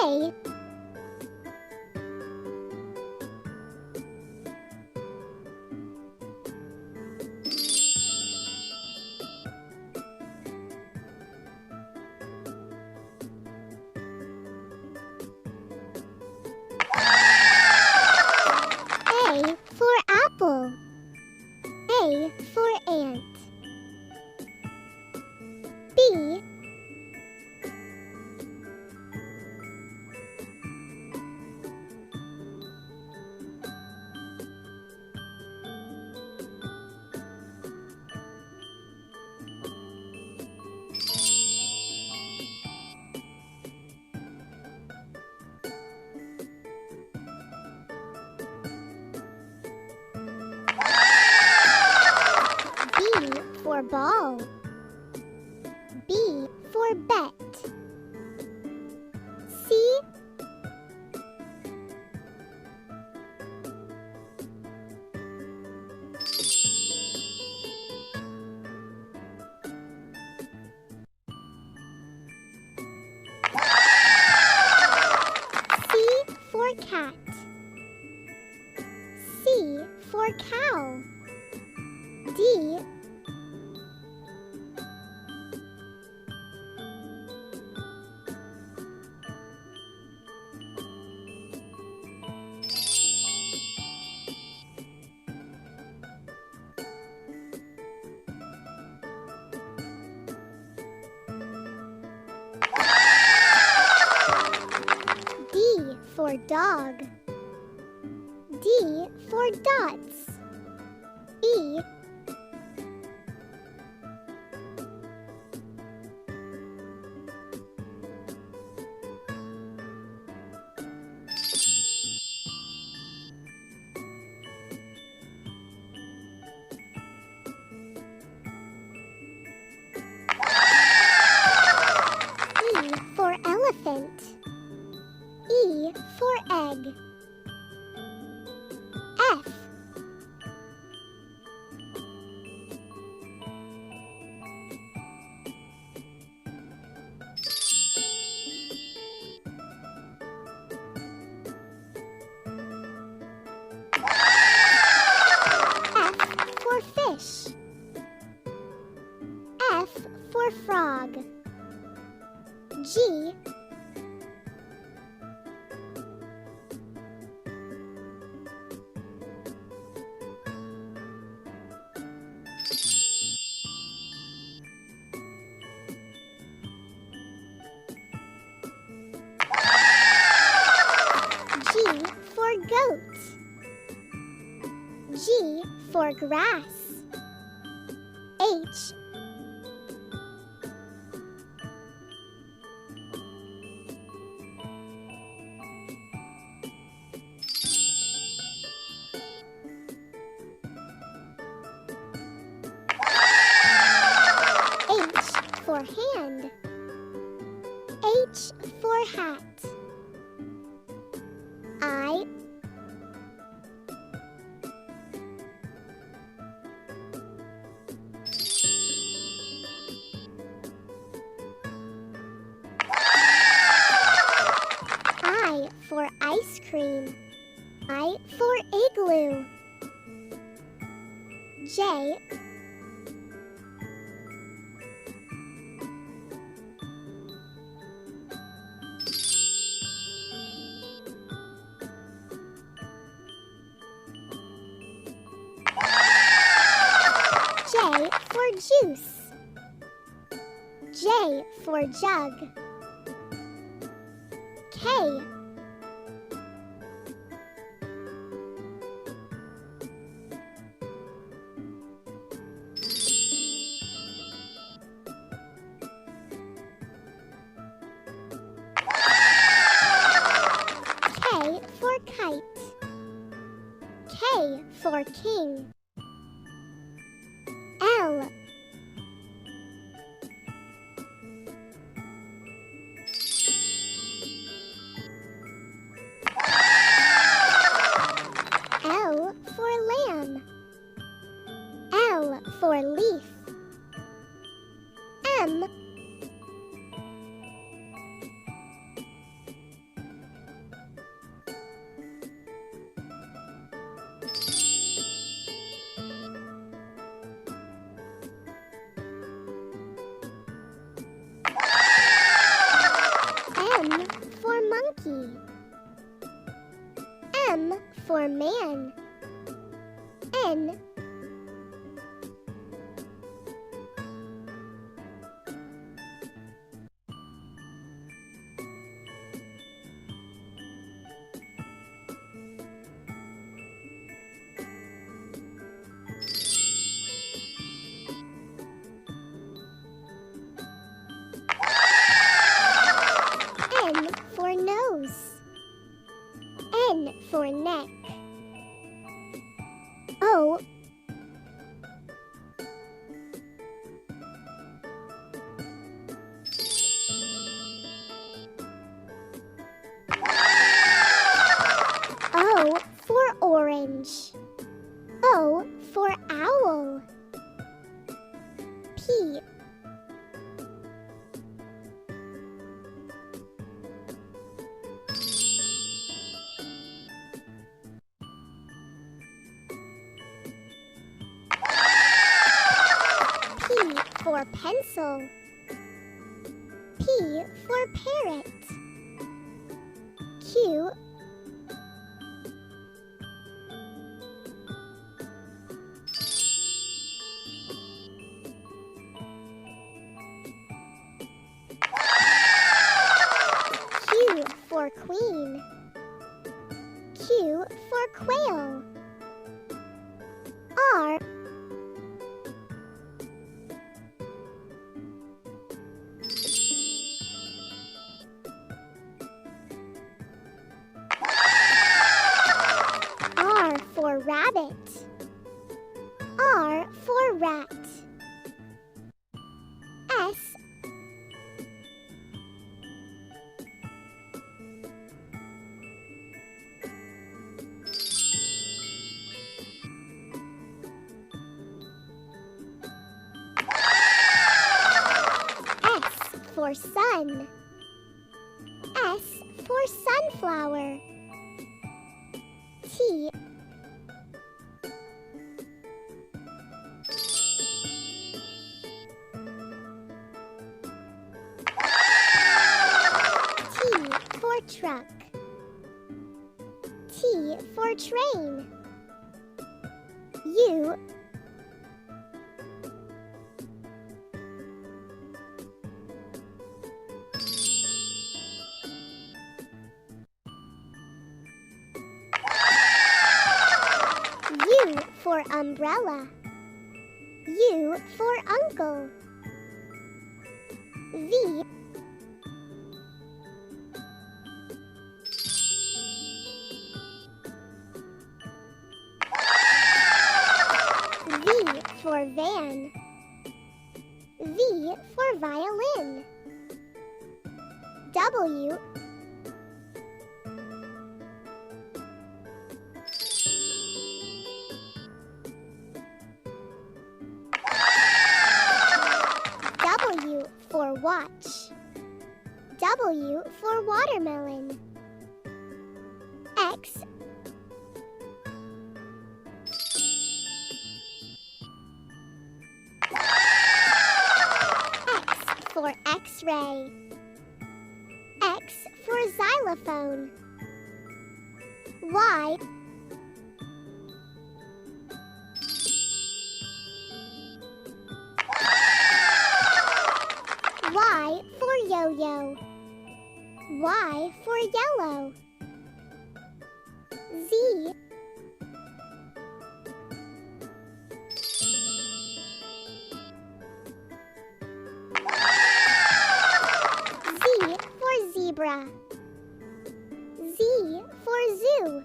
A. A for apple. A for ant. B. B for ball. B for bet. C. C for cat. C for cow. D. D for dog. D for dots. E. E for elephant. E for egg. F. F for fish. F for frog. G. G for goat. G for grass. H. H for hand. H for hat. I. I for ice cream. I for igloo. J. J for juice. J for jug. K. K for kite. K for king. L. L for lamb. L for leaf. M. for man. N. N for nose. N for neck. O. O for orange. O for owl. P. P for pencil. P for parrot. Q. Q for queen. Q for quail. R. R for rabbit. R for rat. S. S for sun. S for sunflower. T. T for truck. T for train. U. U for umbrella. U for uncle. V. V for van. V for violin. W. W for watch. W for watermelon. X. X for X-ray. X for xylophone. Y. Y for yo-yo. Y for yellow. Z. Z for zebra. Z for zoo.